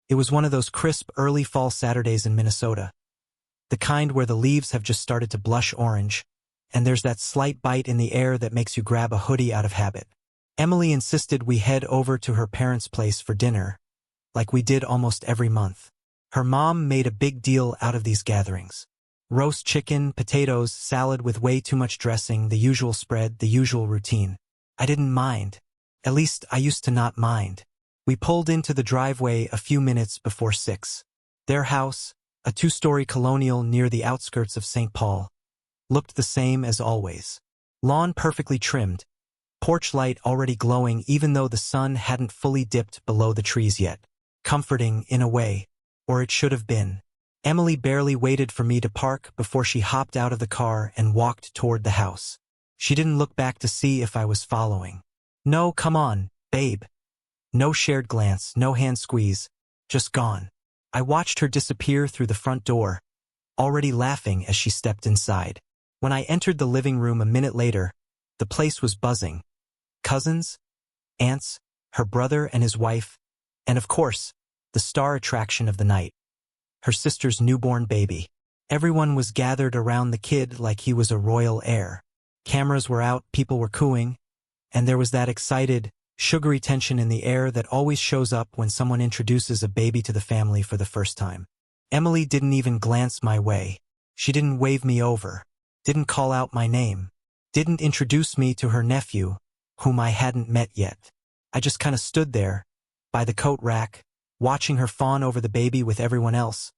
It was one of those crisp, early fall Saturdays in Minnesota. The kind where the leaves have just started to blush orange, and there's that slight bite in the air that makes you grab a hoodie out of habit. Emily insisted we head over to her parents' place for dinner, like we did almost every month. Her mom made a big deal out of these gatherings. Roast chicken, potatoes, salad with way too much dressing, the usual spread, the usual routine. I didn't mind. At least I used to not mind. We pulled into the driveway a few minutes before 6. Their house, a 2-story colonial near the outskirts of St. Paul, looked the same as always. Lawn perfectly trimmed, porch light already glowing even though the sun hadn't fully dipped below the trees yet. Comforting, in a way, or it should have been. Emily barely waited for me to park before she hopped out of the car and walked toward the house. She didn't look back to see if I was following. No, come on, babe. No shared glance, no hand squeeze, just gone. I watched her disappear through the front door, already laughing as she stepped inside. When I entered the living room a minute later, the place was buzzing. Cousins, aunts, her brother and his wife, and of course, the star attraction of the night, her sister's newborn baby. Everyone was gathered around the kid like he was a royal heir. Cameras were out, people were cooing, and there was that excited, sugary tension in the air that always shows up when someone introduces a baby to the family for the first time. Emily didn't even glance my way. She didn't wave me over, didn't call out my name, didn't introduce me to her nephew, whom I hadn't met yet. I just kind of stood there, by the coat rack, watching her fawn over the baby with everyone else,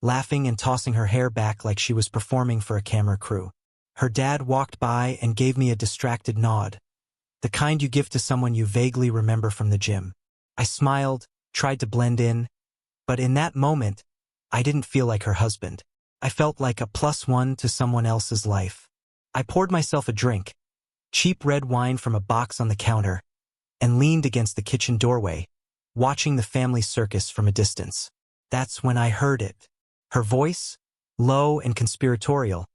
laughing and tossing her hair back like she was performing for a camera crew. Her dad walked by and gave me a distracted nod, the kind you give to someone you vaguely remember from the gym. I smiled, tried to blend in, but in that moment, I didn't feel like her husband. I felt like a +1 to someone else's life. I poured myself a drink, cheap red wine from a box on the counter, and leaned against the kitchen doorway, watching the family circus from a distance. That's when I heard it. Her voice, low and conspiratorial,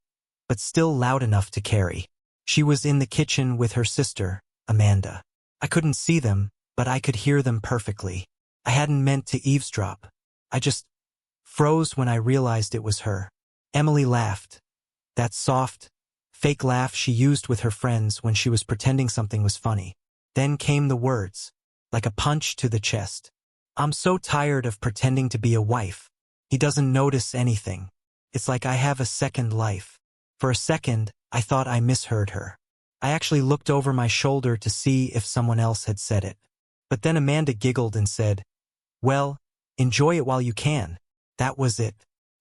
but still loud enough to carry. She was in the kitchen with her sister, Amanda. I couldn't see them, but I could hear them perfectly. I hadn't meant to eavesdrop. I just froze when I realized it was her. Emily laughed. That soft, fake laugh she used with her friends when she was pretending something was funny. Then came the words, like a punch to the chest. I'm so tired of pretending to be a wife. He doesn't notice anything. It's like I have a second life. For a second, I thought I misheard her. I actually looked over my shoulder to see if someone else had said it. But then Amanda giggled and said, well, enjoy it while you can. That was it.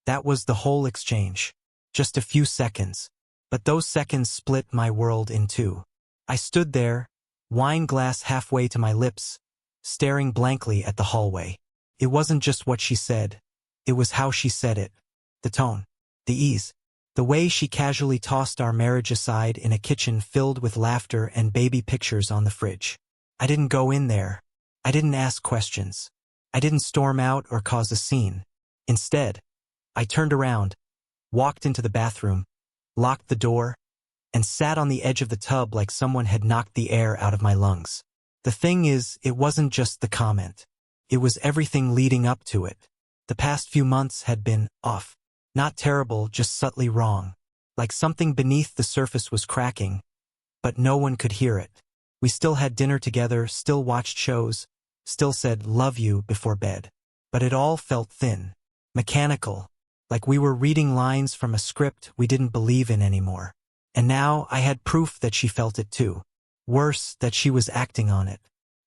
That was the whole exchange. Just a few seconds. But those seconds split my world in two. I stood there, wine glass halfway to my lips, staring blankly at the hallway. It wasn't just what she said. It was how she said it. The tone. The ease. The way she casually tossed our marriage aside in a kitchen filled with laughter and baby pictures on the fridge. I didn't go in there. I didn't ask questions. I didn't storm out or cause a scene. Instead, I turned around, walked into the bathroom, locked the door, and sat on the edge of the tub like someone had knocked the air out of my lungs. The thing is, it wasn't just the comment. It was everything leading up to it. The past few months had been off. Not terrible, just subtly wrong. Like something beneath the surface was cracking, but no one could hear it. We still had dinner together, still watched shows, still said love you before bed. But it all felt thin, mechanical, like we were reading lines from a script we didn't believe in anymore. And now I had proof that she felt it too. Worse, that she was acting on it.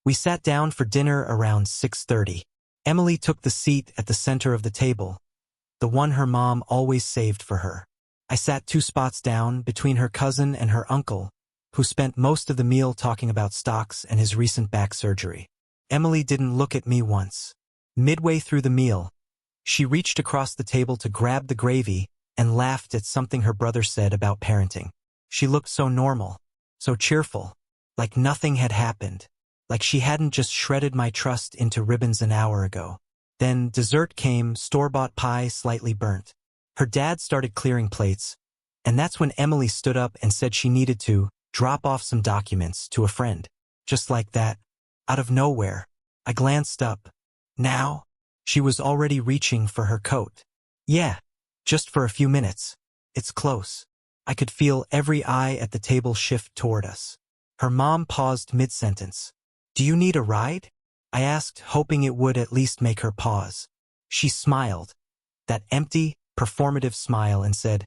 We sat down for dinner around 6:30. Emily took the seat at the center of the table, the one her mom always saved for her. I sat 2 spots down between her cousin and her uncle, who spent most of the meal talking about stocks and his recent back surgery. Emily didn't look at me once. Midway through the meal, she reached across the table to grab the gravy and laughed at something her brother said about parenting. She looked so normal, so cheerful, like nothing had happened, like she hadn't just shredded my trust into ribbons an hour ago. Then dessert came, store-bought pie, slightly burnt. Her dad started clearing plates, and that's when Emily stood up and said she needed to drop off some documents to a friend. Just like that, out of nowhere. I glanced up. Now? She was already reaching for her coat. Yeah, just for a few minutes. It's close. I could feel every eye at the table shift toward us. Her mom paused mid-sentence. Do you need a ride? I asked, hoping it would at least make her pause. She smiled, that empty, performative smile, and said,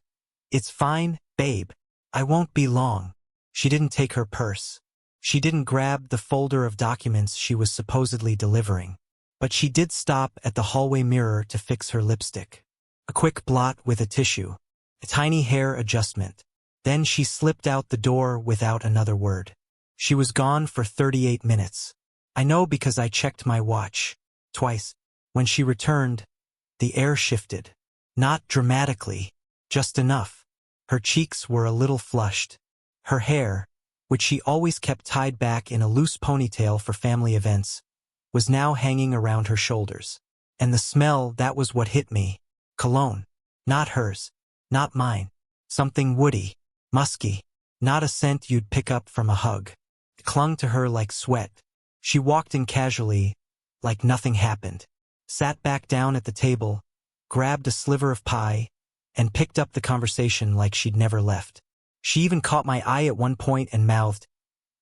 It's fine, babe. I won't be long. She didn't take her purse. She didn't grab the folder of documents she was supposedly delivering. But she did stop at the hallway mirror to fix her lipstick. A quick blot with a tissue. A tiny hair adjustment. Then she slipped out the door without another word. She was gone for 38 minutes. I know because I checked my watch. Twice. When she returned, the air shifted. Not dramatically, just enough. Her cheeks were a little flushed. Her hair, which she always kept tied back in a loose ponytail for family events, was now hanging around her shoulders. And the smell, that was what hit me. Cologne. Not hers. Not mine. Something woody. Musky. Not a scent you'd pick up from a hug. It clung to her like sweat. She walked in casually, like nothing happened. Sat back down at the table, grabbed a sliver of pie, and picked up the conversation like she'd never left. She even caught my eye at one point and mouthed,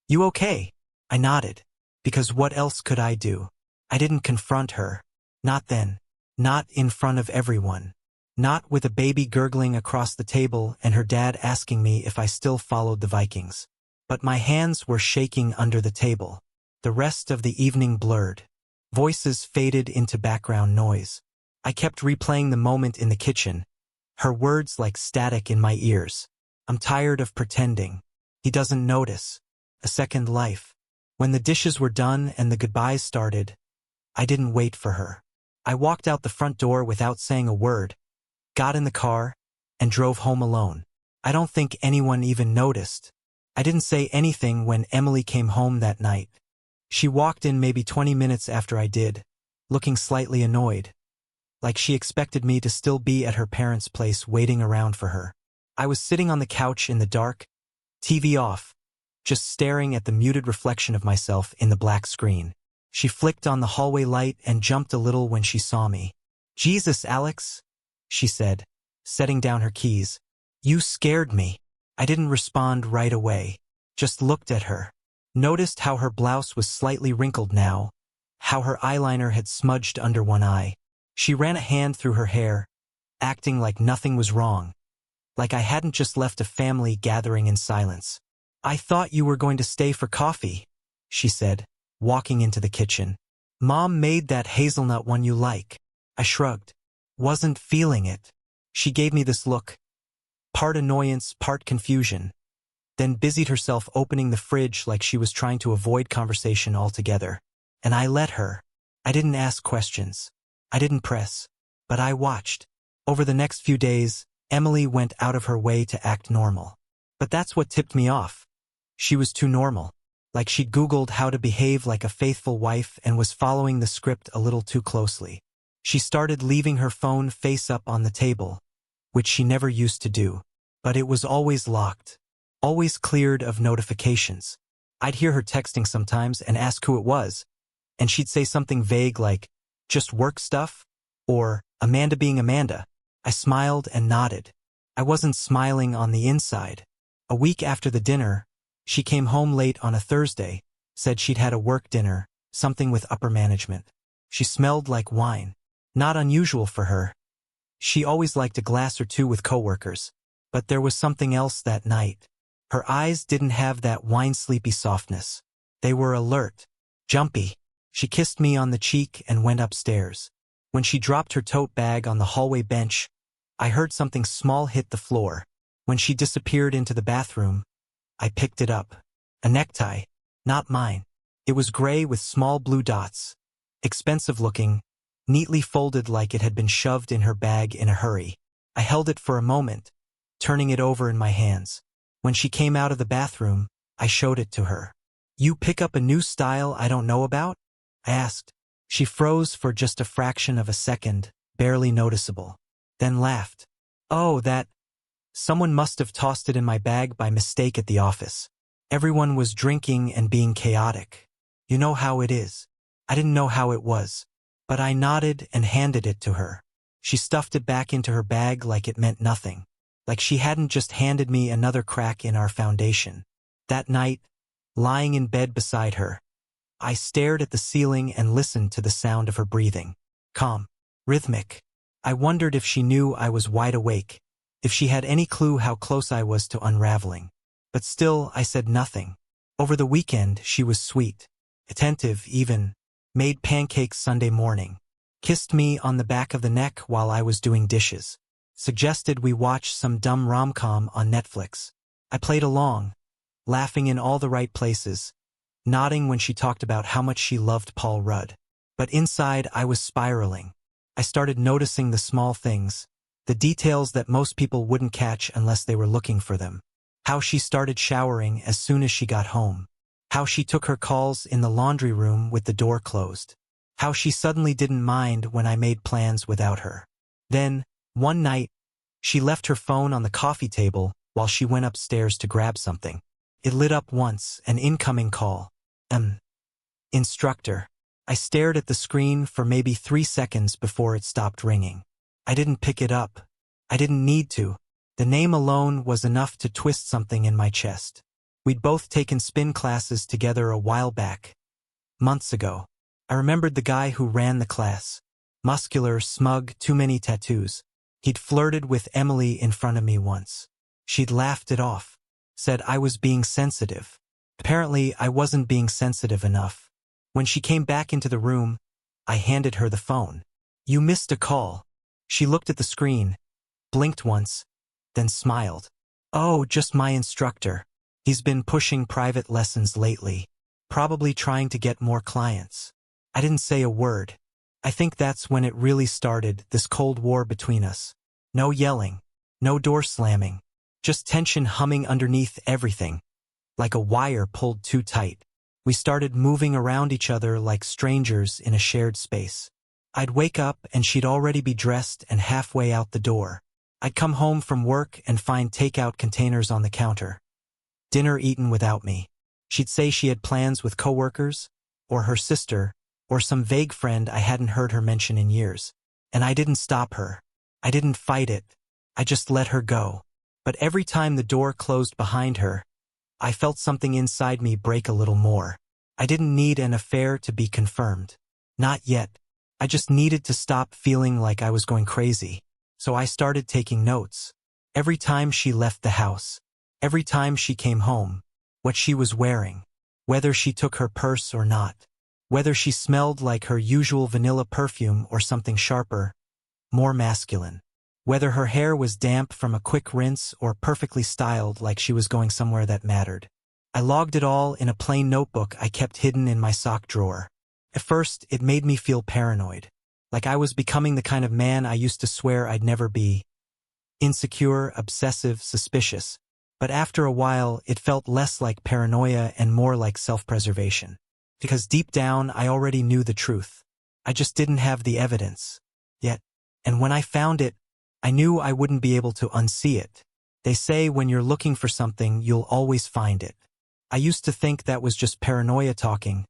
You okay? I nodded. Because what else could I do? I didn't confront her. Not then. Not in front of everyone. Not with a baby gurgling across the table and her dad asking me if I still followed the Vikings. But my hands were shaking under the table. The rest of the evening blurred. Voices faded into background noise. I kept replaying the moment in the kitchen, her words like static in my ears. I'm tired of pretending. He doesn't notice. A second life. When the dishes were done and the goodbyes started, I didn't wait for her. I walked out the front door without saying a word, got in the car, and drove home alone. I don't think anyone even noticed. I didn't say anything when Emily came home that night. She walked in maybe 20 minutes after I did, looking slightly annoyed, like she expected me to still be at her parents' place waiting around for her. I was sitting on the couch in the dark, TV off, just staring at the muted reflection of myself in the black screen. She flicked on the hallway light and jumped a little when she saw me. Jesus, Alex, she said, setting down her keys. You scared me. I didn't respond right away, just looked at her. Noticed how her blouse was slightly wrinkled now, how her eyeliner had smudged under one eye. She ran a hand through her hair, acting like nothing was wrong, like I hadn't just left a family gathering in silence. I thought you were going to stay for coffee, she said, walking into the kitchen. Mom made that hazelnut one you like. I shrugged. Wasn't feeling it. She gave me this look, part annoyance, part confusion, then busied herself opening the fridge like she was trying to avoid conversation altogether. And I let her. I didn't ask questions. I didn't press. But I watched. Over the next few days, Emily went out of her way to act normal. But that's what tipped me off. She was too normal. Like she'd Googled how to behave like a faithful wife and was following the script a little too closely. She started leaving her phone face up on the table, which she never used to do. But it was always locked. Always cleared of notifications. I'd hear her texting sometimes and ask who it was, and she'd say something vague like, just work stuff, or Amanda being Amanda. I smiled and nodded. I wasn't smiling on the inside. A week after the dinner, she came home late on a Thursday, said she'd had a work dinner, something with upper management. She smelled like wine. Not unusual for her. She always liked a glass or two with coworkers. But there was something else that night. Her eyes didn't have that wine-sleepy softness. They were alert, jumpy. She kissed me on the cheek and went upstairs. When she dropped her tote bag on the hallway bench, I heard something small hit the floor. When she disappeared into the bathroom, I picked it up. A necktie. Not mine. It was gray with small blue dots. Expensive looking, neatly folded like it had been shoved in her bag in a hurry. I held it for a moment, turning it over in my hands. When she came out of the bathroom, I showed it to her. You pick up a new style I don't know about? I asked. She froze for just a fraction of a second, barely noticeable. Then laughed. Oh, that. Someone must have tossed it in my bag by mistake at the office. Everyone was drinking and being chaotic. You know how it is. I didn't know how it was. But I nodded and handed it to her. She stuffed it back into her bag like it meant nothing. Like she hadn't just handed me another crack in our foundation. That night, lying in bed beside her, I stared at the ceiling and listened to the sound of her breathing. Calm. Rhythmic. I wondered if she knew I was wide awake, if she had any clue how close I was to unraveling. But still, I said nothing. Over the weekend, she was sweet, attentive even, made pancakes Sunday morning, kissed me on the back of the neck while I was doing dishes, suggested we watch some dumb rom-com on Netflix. I played along, laughing in all the right places, nodding when she talked about how much she loved Paul Rudd. But inside, I was spiraling. I started noticing the small things, the details that most people wouldn't catch unless they were looking for them. How she started showering as soon as she got home. How she took her calls in the laundry room with the door closed. How she suddenly didn't mind when I made plans without her. Then, one night, she left her phone on the coffee table while she went upstairs to grab something. It lit up once, an incoming call. Instructor. I stared at the screen for maybe 3 seconds before it stopped ringing. I didn't pick it up. I didn't need to. The name alone was enough to twist something in my chest. We'd both taken spin classes together a while back. Months ago. I remembered the guy who ran the class. Muscular, smug, too many tattoos. He'd flirted with Emily in front of me once. She'd laughed it off. Said I was being sensitive. Apparently, I wasn't being sensitive enough. When she came back into the room, I handed her the phone. You missed a call. She looked at the screen, blinked once, then smiled. Oh, just my instructor. He's been pushing private lessons lately, probably trying to get more clients. I didn't say a word. I think that's when it really started, this Cold War between us. No yelling, no door slamming, just tension humming underneath everything, like a wire pulled too tight. We started moving around each other like strangers in a shared space. I'd wake up and she'd already be dressed and halfway out the door. I'd come home from work and find takeout containers on the counter. Dinner eaten without me. She'd say she had plans with coworkers, or her sister, or some vague friend I hadn't heard her mention in years. And I didn't stop her. I didn't fight it. I just let her go. But every time the door closed behind her, I felt something inside me break a little more. I didn't need an affair to be confirmed. Not yet. I just needed to stop feeling like I was going crazy. So I started taking notes. Every time she left the house. Every time she came home. What she was wearing. Whether she took her purse or not. Whether she smelled like her usual vanilla perfume or something sharper, more masculine. Whether her hair was damp from a quick rinse or perfectly styled like she was going somewhere that mattered. I logged it all in a plain notebook I kept hidden in my sock drawer. At first, it made me feel paranoid. Like I was becoming the kind of man I used to swear I'd never be. Insecure, obsessive, suspicious. But after a while, it felt less like paranoia and more like self-preservation. Because deep down, I already knew the truth. I just didn't have the evidence. Yet. And when I found it, I knew I wouldn't be able to unsee it. They say when you're looking for something, you'll always find it. I used to think that was just paranoia talking.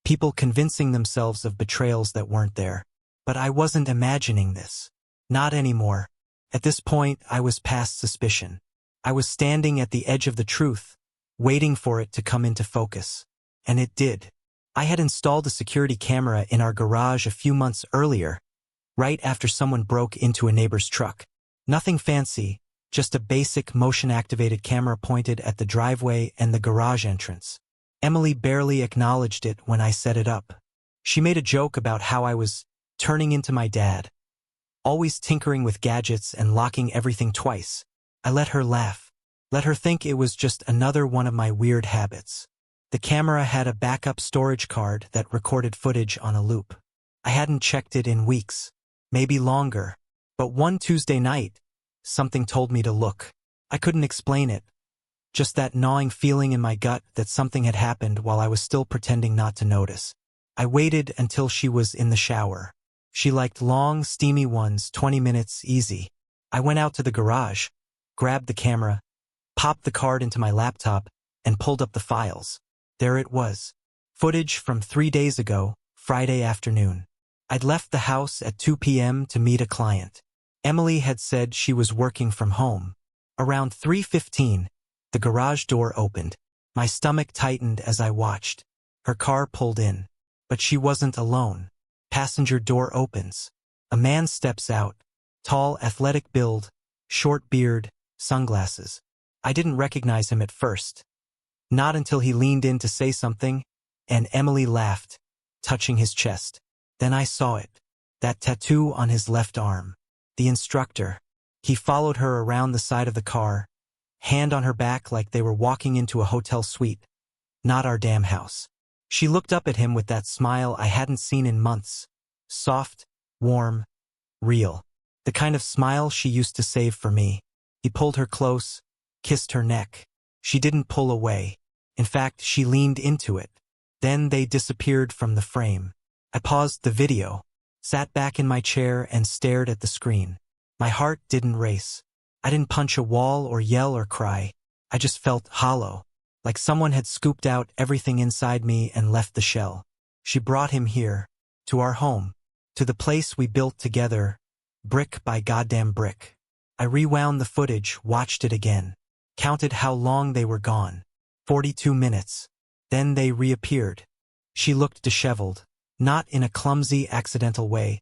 People convincing themselves of betrayals that weren't there. But I wasn't imagining this. Not anymore. At this point, I was past suspicion. I was standing at the edge of the truth, waiting for it to come into focus. And it did. I had installed a security camera in our garage a few months earlier, right after someone broke into a neighbor's truck. Nothing fancy, just a basic motion-activated camera pointed at the driveway and the garage entrance. Emily barely acknowledged it when I set it up. She made a joke about how I was turning into my dad, always tinkering with gadgets and locking everything twice. I let her laugh, let her think it was just another one of my weird habits. The camera had a backup storage card that recorded footage on a loop. I hadn't checked it in weeks, maybe longer, but one Tuesday night, something told me to look. I couldn't explain it, just that gnawing feeling in my gut that something had happened while I was still pretending not to notice. I waited until she was in the shower. She liked long, steamy ones, 20 minutes, easy. I went out to the garage, grabbed the camera, popped the card into my laptop, and pulled up the files. There it was. Footage from 3 days ago, Friday afternoon. I'd left the house at 2 p.m. to meet a client. Emily had said she was working from home. Around 3:15, the garage door opened. My stomach tightened as I watched. Her car pulled in. But she wasn't alone. Passenger door opens. A man steps out. Tall, athletic build, short beard, sunglasses. I didn't recognize him at first. Not until he leaned in to say something, and Emily laughed, touching his chest. Then I saw it. That tattoo on his left arm. The instructor. He followed her around the side of the car, hand on her back like they were walking into a hotel suite. Not our damn house. She looked up at him with that smile I hadn't seen in months. Soft, warm, real. The kind of smile she used to save for me. He pulled her close, kissed her neck. She didn't pull away. In fact, she leaned into it. Then they disappeared from the frame. I paused the video, sat back in my chair and stared at the screen. My heart didn't race. I didn't punch a wall or yell or cry. I just felt hollow, like someone had scooped out everything inside me and left the shell. She brought him here, to our home, to the place we built together, brick by goddamn brick. I rewound the footage, watched it again, counted how long they were gone. 42 minutes. Then they reappeared. She looked disheveled, not in a clumsy, accidental way,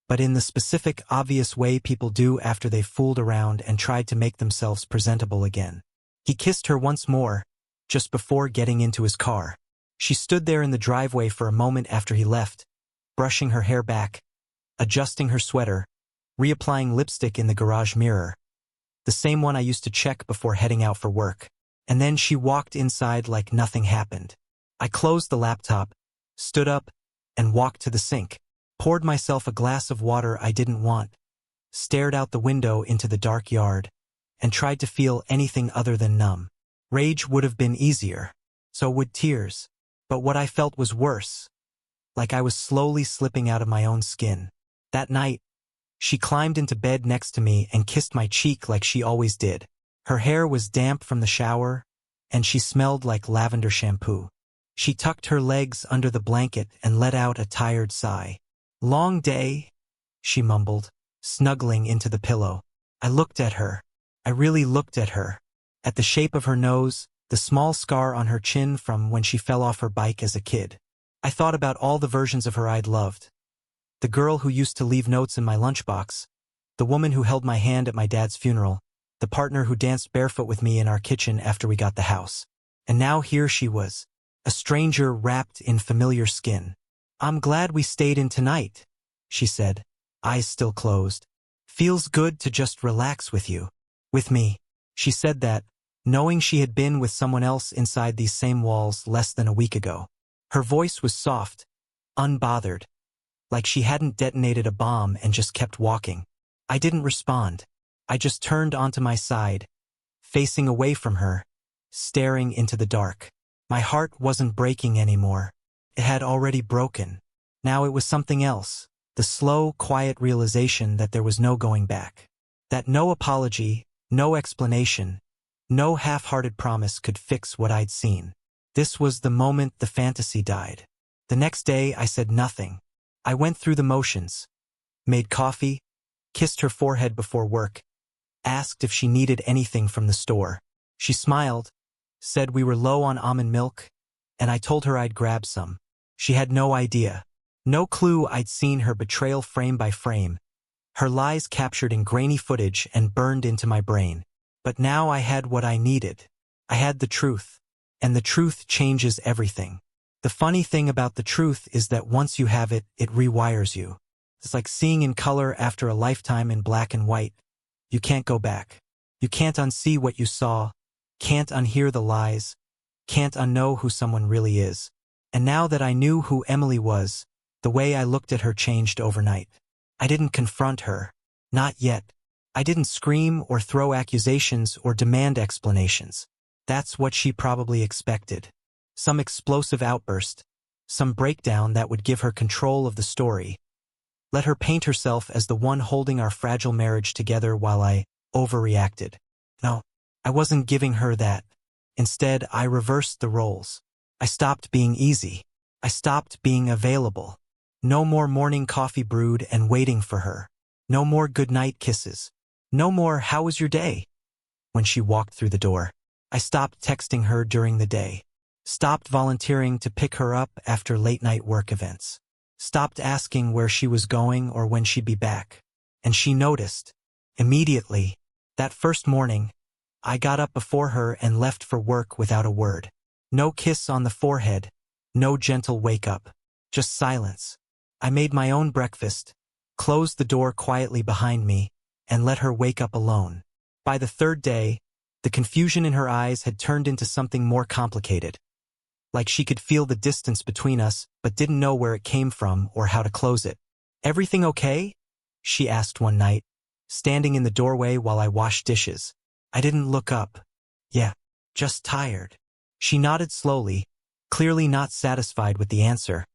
but in the specific, obvious way people do after they've fooled around and tried to make themselves presentable again. He kissed her once more, just before getting into his car. She stood there in the driveway for a moment after he left, brushing her hair back, adjusting her sweater, reapplying lipstick in the garage mirror, the same one I used to check before heading out for work. And then she walked inside like nothing happened. I closed the laptop, stood up, and walked to the sink, poured myself a glass of water I didn't want, stared out the window into the dark yard, and tried to feel anything other than numb. Rage would have been easier, so would tears. But what I felt was worse, like I was slowly slipping out of my own skin. That night, she climbed into bed next to me and kissed my cheek like she always did. Her hair was damp from the shower, and she smelled like lavender shampoo. She tucked her legs under the blanket and let out a tired sigh. "Long day," she mumbled, snuggling into the pillow. I looked at her. I really looked at her. At the shape of her nose, the small scar on her chin from when she fell off her bike as a kid. I thought about all the versions of her I'd loved. The girl who used to leave notes in my lunchbox, the woman who held my hand at my dad's funeral, the partner who danced barefoot with me in our kitchen after we got the house. And now here she was, a stranger wrapped in familiar skin. "I'm glad we stayed in tonight," she said, eyes still closed. "Feels good to just relax with you." With me. She said that, knowing she had been with someone else inside these same walls less than a week ago. Her voice was soft, unbothered, like she hadn't detonated a bomb and just kept walking. I didn't respond. I just turned onto my side, facing away from her, staring into the dark. My heart wasn't breaking anymore. It had already broken. Now it was something else, the slow, quiet realization that there was no going back. That no apology, no explanation, no half-hearted promise could fix what I'd seen. This was the moment the fantasy died. The next day I said nothing. I went through the motions, made coffee, kissed her forehead before work, asked if she needed anything from the store. She smiled, said we were low on almond milk, and I told her I'd grab some. She had no idea, no clue I'd seen her betrayal frame by frame, her lies captured in grainy footage and burned into my brain. But now I had what I needed. I had the truth, and the truth changes everything. The funny thing about the truth is that once you have it, it rewires you. It's like seeing in color after a lifetime in black and white. You can't go back. You can't unsee what you saw, can't unhear the lies, can't unknow who someone really is. And now that I knew who Emily was, the way I looked at her changed overnight. I didn't confront her. Not yet. I didn't scream or throw accusations or demand explanations. That's what she probably expected. Some explosive outburst, some breakdown that would give her control of the story. Let her paint herself as the one holding our fragile marriage together while I overreacted. No, I wasn't giving her that. Instead, I reversed the roles. I stopped being easy. I stopped being available. No more morning coffee brewed and waiting for her. No more goodnight kisses. No more "how was your day?" when she walked through the door. I stopped texting her during the day. Stopped volunteering to pick her up after late-night work events. Stopped asking where she was going or when she'd be back. And she noticed. Immediately. That first morning, I got up before her and left for work without a word. No kiss on the forehead. No gentle wake-up. Just silence. I made my own breakfast, closed the door quietly behind me, and let her wake up alone. By the third day, the confusion in her eyes had turned into something more complicated. Like she could feel the distance between us, but didn't know where it came from or how to close it. "Everything okay?" she asked one night, standing in the doorway while I washed dishes. I didn't look up. "Yeah, just tired." She nodded slowly, clearly not satisfied with the answer,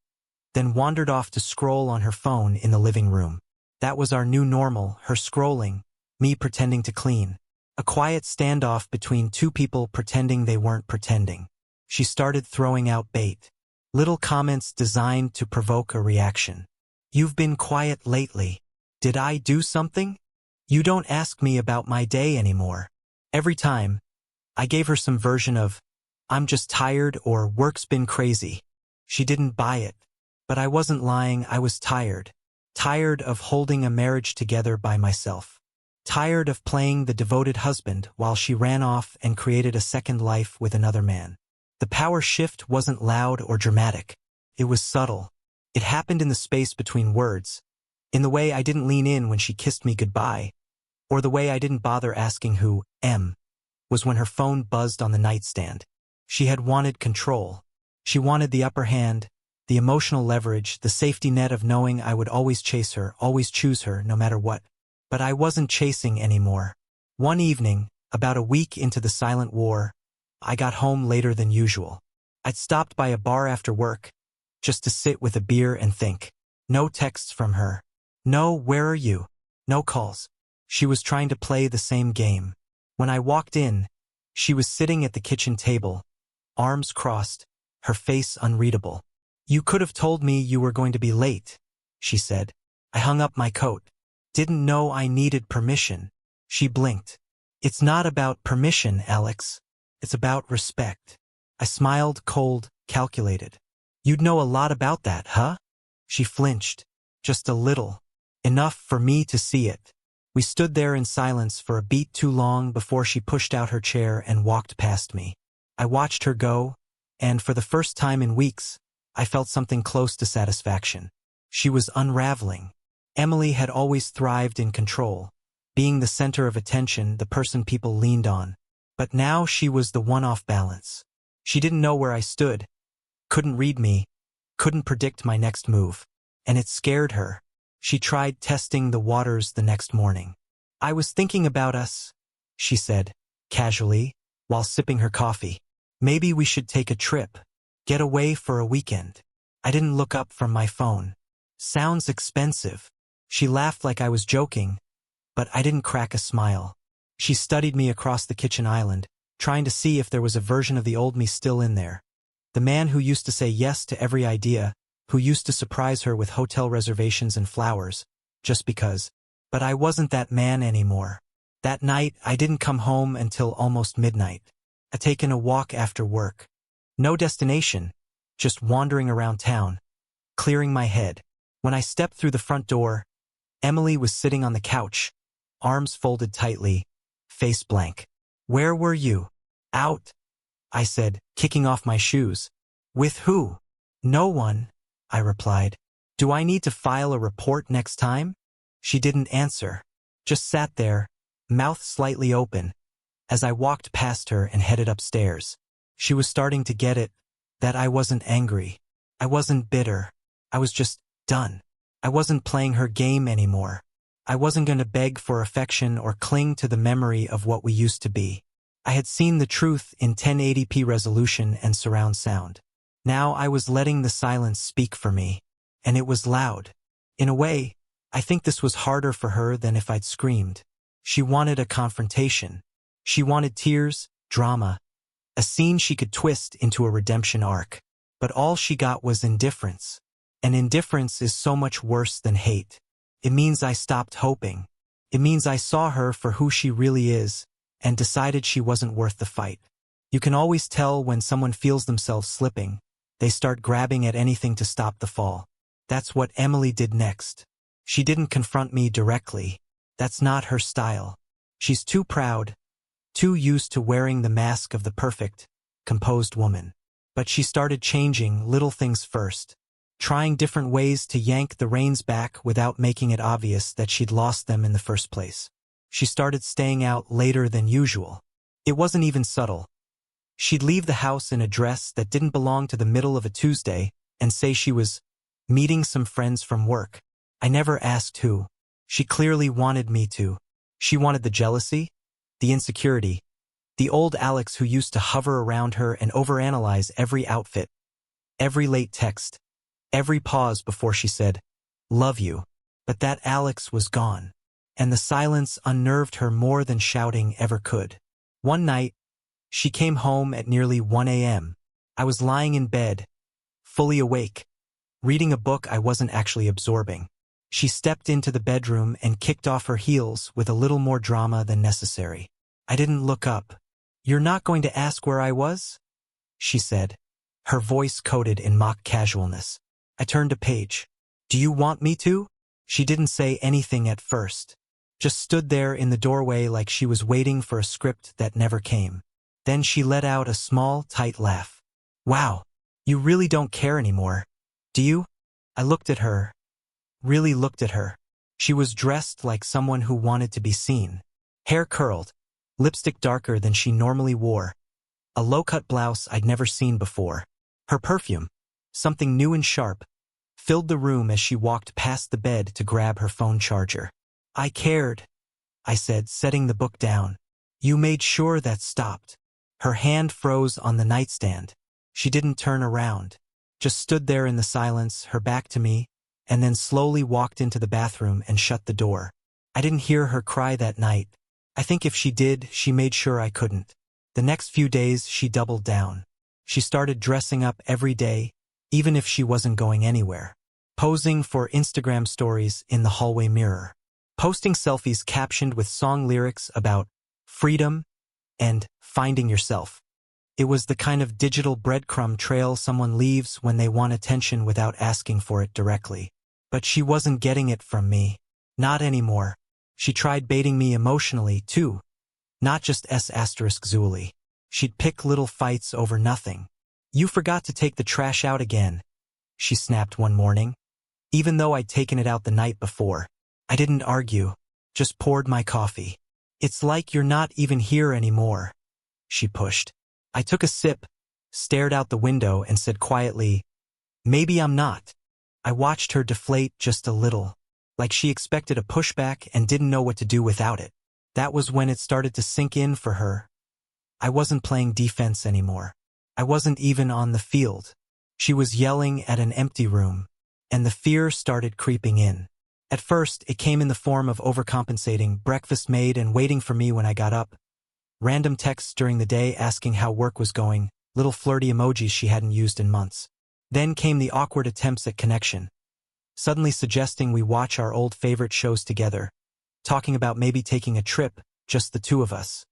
then wandered off to scroll on her phone in the living room. That was our new normal, her scrolling, me pretending to clean. A quiet standoff between two people pretending they weren't pretending. She started throwing out bait. Little comments designed to provoke a reaction. "You've been quiet lately. Did I do something? You don't ask me about my day anymore." Every time, I gave her some version of, "I'm just tired" or "work's been crazy." She didn't buy it. But I wasn't lying, I was tired. Tired of holding a marriage together by myself. Tired of playing the devoted husband while she ran off and created a second life with another man. The power shift wasn't loud or dramatic. It was subtle. It happened in the space between words, in the way I didn't lean in when she kissed me goodbye, or the way I didn't bother asking who M was when her phone buzzed on the nightstand. She had wanted control. She wanted the upper hand, the emotional leverage, the safety net of knowing I would always chase her, always choose her, no matter what. But I wasn't chasing anymore. One evening, about a week into the silent war, I got home later than usual. I'd stopped by a bar after work, just to sit with a beer and think. No texts from her. No "where are you?" No calls. She was trying to play the same game. When I walked in, she was sitting at the kitchen table, arms crossed, her face unreadable. "You could have told me you were going to be late," she said. I hung up my coat. "Didn't know I needed permission." She blinked. "It's not about permission, Alex. It's about respect." I smiled, cold, calculated. "You'd know a lot about that, huh?" She flinched. Just a little. Enough for me to see it. We stood there in silence for a beat too long before she pushed out her chair and walked past me. I watched her go, and for the first time in weeks, I felt something close to satisfaction. She was unraveling. Emily had always thrived in control, being the center of attention, the person people leaned on. But now she was the one off balance. She didn't know where I stood, couldn't read me, couldn't predict my next move. And it scared her. She tried testing the waters the next morning. "I was thinking about us," she said, casually, while sipping her coffee. "Maybe we should take a trip. Get away for a weekend." I didn't look up from my phone. "Sounds expensive." She laughed like I was joking, but I didn't crack a smile. She studied me across the kitchen island, trying to see if there was a version of the old me still in there. The man who used to say yes to every idea, who used to surprise her with hotel reservations and flowers, just because. But I wasn't that man anymore. That night, I didn't come home until almost midnight. I'd taken a walk after work. No destination, just wandering around town, clearing my head. When I stepped through the front door, Emily was sitting on the couch, arms folded tightly, face blank. "Where were you?" "Out," I said, kicking off my shoes. "With who?" "No one," I replied. "Do I need to file a report next time?" She didn't answer, just sat there, mouth slightly open, as I walked past her and headed upstairs. She was starting to get it, that I wasn't angry. I wasn't bitter. I was just done. I wasn't playing her game anymore. I wasn't going to beg for affection or cling to the memory of what we used to be. I had seen the truth in 1080p resolution and surround sound. Now I was letting the silence speak for me, and it was loud. In a way, I think this was harder for her than if I'd screamed. She wanted a confrontation. She wanted tears, drama, a scene she could twist into a redemption arc. But all she got was indifference. And indifference is so much worse than hate. It means I stopped hoping. It means I saw her for who she really is and decided she wasn't worth the fight. You can always tell when someone feels themselves slipping. They start grabbing at anything to stop the fall. That's what Emily did next. She didn't confront me directly. That's not her style. She's too proud, too used to wearing the mask of the perfect, composed woman. But she started changing little things first, trying different ways to yank the reins back without making it obvious that she'd lost them in the first place. She started staying out later than usual. It wasn't even subtle. She'd leave the house in a dress that didn't belong to the middle of a Tuesday and say she was meeting some friends from work. I never asked who. She clearly wanted me to. She wanted the jealousy, the insecurity, the old Alex who used to hover around her and overanalyze every outfit, every late text, every pause before she said, "Love you." But that Alex was gone, and the silence unnerved her more than shouting ever could. One night, she came home at nearly 1 a.m. I was lying in bed, fully awake, reading a book I wasn't actually absorbing. She stepped into the bedroom and kicked off her heels with a little more drama than necessary. I didn't look up. "You're not going to ask where I was?" she said, her voice coated in mock casualness. I turned a page. "Do you want me to?" She didn't say anything at first, just stood there in the doorway like she was waiting for a script that never came. Then she let out a small, tight laugh. "Wow, you really don't care anymore, do you?" I looked at her, really looked at her. She was dressed like someone who wanted to be seen. Hair curled, lipstick darker than she normally wore, a low-cut blouse I'd never seen before. Her perfume, something new and sharp, filled the room as she walked past the bed to grab her phone charger. "I cared," I said, setting the book down. "You made sure that stopped." Her hand froze on the nightstand. She didn't turn around, just stood there in the silence, her back to me, and then slowly walked into the bathroom and shut the door. I didn't hear her cry that night. I think if she did, she made sure I couldn't. The next few days, she doubled down. She started dressing up every day, even if she wasn't going anywhere. Posing for Instagram stories in the hallway mirror. Posting selfies captioned with song lyrics about freedom and finding yourself. It was the kind of digital breadcrumb trail someone leaves when they want attention without asking for it directly. But she wasn't getting it from me. Not anymore. She tried baiting me emotionally, too. Not just **Zuli. She'd pick little fights over nothing. "You forgot to take the trash out again," she snapped one morning. Even though I'd taken it out the night before, I didn't argue, just poured my coffee. "It's like you're not even here anymore," she pushed. I took a sip, stared out the window, and said quietly, "Maybe I'm not." I watched her deflate just a little, like she expected a pushback and didn't know what to do without it. That was when it started to sink in for her. I wasn't playing defense anymore. I wasn't even on the field. She was yelling at an empty room, and the fear started creeping in. At first, it came in the form of overcompensating, breakfast made and waiting for me when I got up, random texts during the day asking how work was going, little flirty emojis she hadn't used in months. Then came the awkward attempts at connection, suddenly suggesting we watch our old favorite shows together, talking about maybe taking a trip, just the two of us.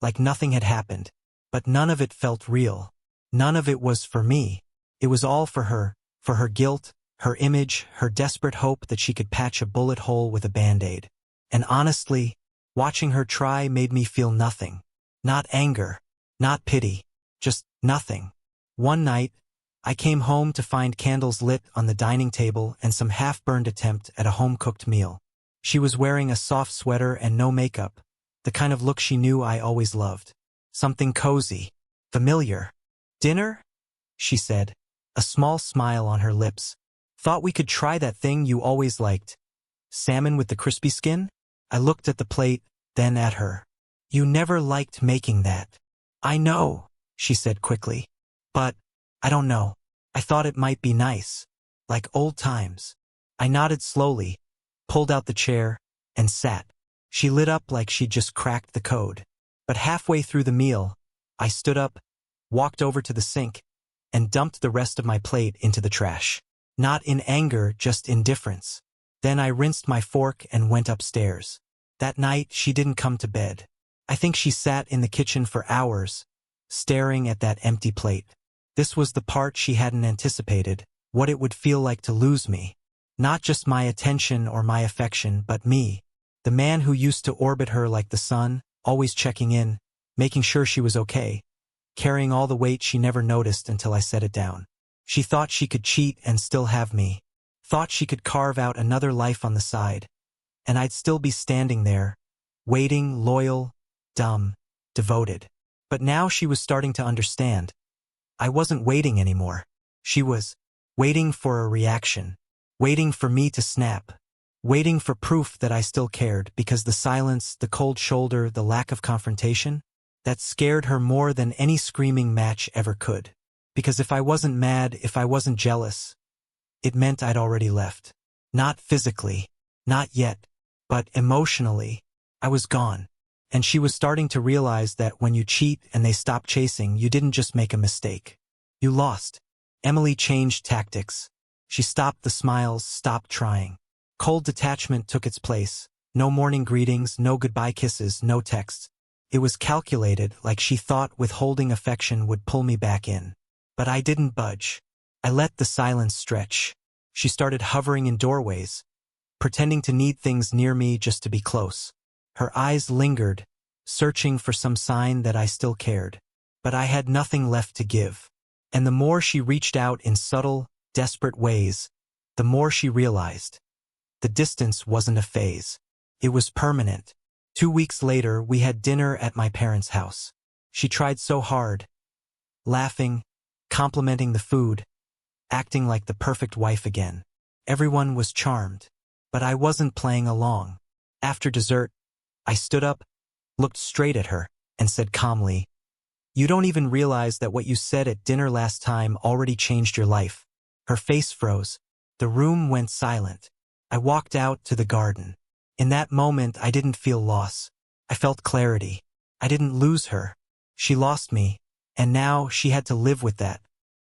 Like nothing had happened. But none of it felt real. None of it was for me. It was all for her guilt, her image, her desperate hope that she could patch a bullet hole with a Band-Aid. And honestly, watching her try made me feel nothing. Not anger, not pity, just nothing. One night, I came home to find candles lit on the dining table and some half-burned attempt at a home-cooked meal. She was wearing a soft sweater and no makeup, the kind of look she knew I always loved. Something cozy, familiar. "Dinner?" she said, a small smile on her lips. "Thought we could try that thing you always liked. Salmon with the crispy skin?" I looked at the plate, then at her. "You never liked making that." "I know," she said quickly. "But, I don't know. I thought it might be nice. Like old times." I nodded slowly, pulled out the chair, and sat. She lit up like she'd just cracked the code. But halfway through the meal, I stood up, walked over to the sink, and dumped the rest of my plate into the trash. Not in anger, just indifference. Then I rinsed my fork and went upstairs. That night, she didn't come to bed. I think she sat in the kitchen for hours, staring at that empty plate. This was the part she hadn't anticipated, what it would feel like to lose me. Not just my attention or my affection, but me. The man who used to orbit her like the sun, always checking in, making sure she was okay, carrying all the weight she never noticed until I set it down. She thought she could cheat and still have me. Thought she could carve out another life on the side. And I'd still be standing there, waiting, loyal, dumb, devoted. But now she was starting to understand. I wasn't waiting anymore. She was waiting for a reaction, waiting for me to snap, waiting for proof that I still cared, because the silence, the cold shoulder, the lack of confrontation, that scared her more than any screaming match ever could. Because if I wasn't mad, if I wasn't jealous, it meant I'd already left. Not physically, not yet, but emotionally, I was gone. And she was starting to realize that when you cheat and they stop chasing, you didn't just make a mistake. You lost. Emily changed tactics. She stopped the smiles, stopped trying. Cold detachment took its place. No morning greetings, no goodbye kisses, no texts. It was calculated, like she thought withholding affection would pull me back in. But I didn't budge. I let the silence stretch. She started hovering in doorways, pretending to need things near me just to be close. Her eyes lingered, searching for some sign that I still cared. But I had nothing left to give. And the more she reached out in subtle, desperate ways, the more she realized. The distance wasn't a phase. It was permanent. 2 weeks later, we had dinner at my parents' house. She tried so hard, laughing, complimenting the food, acting like the perfect wife again. Everyone was charmed, but I wasn't playing along. After dessert, I stood up, looked straight at her, and said calmly, "You don't even realize that what you said at dinner last time already changed your life." Her face froze. The room went silent. I walked out to the garden. In that moment, I didn't feel loss. I felt clarity. I didn't lose her. She lost me, and now she had to live with that,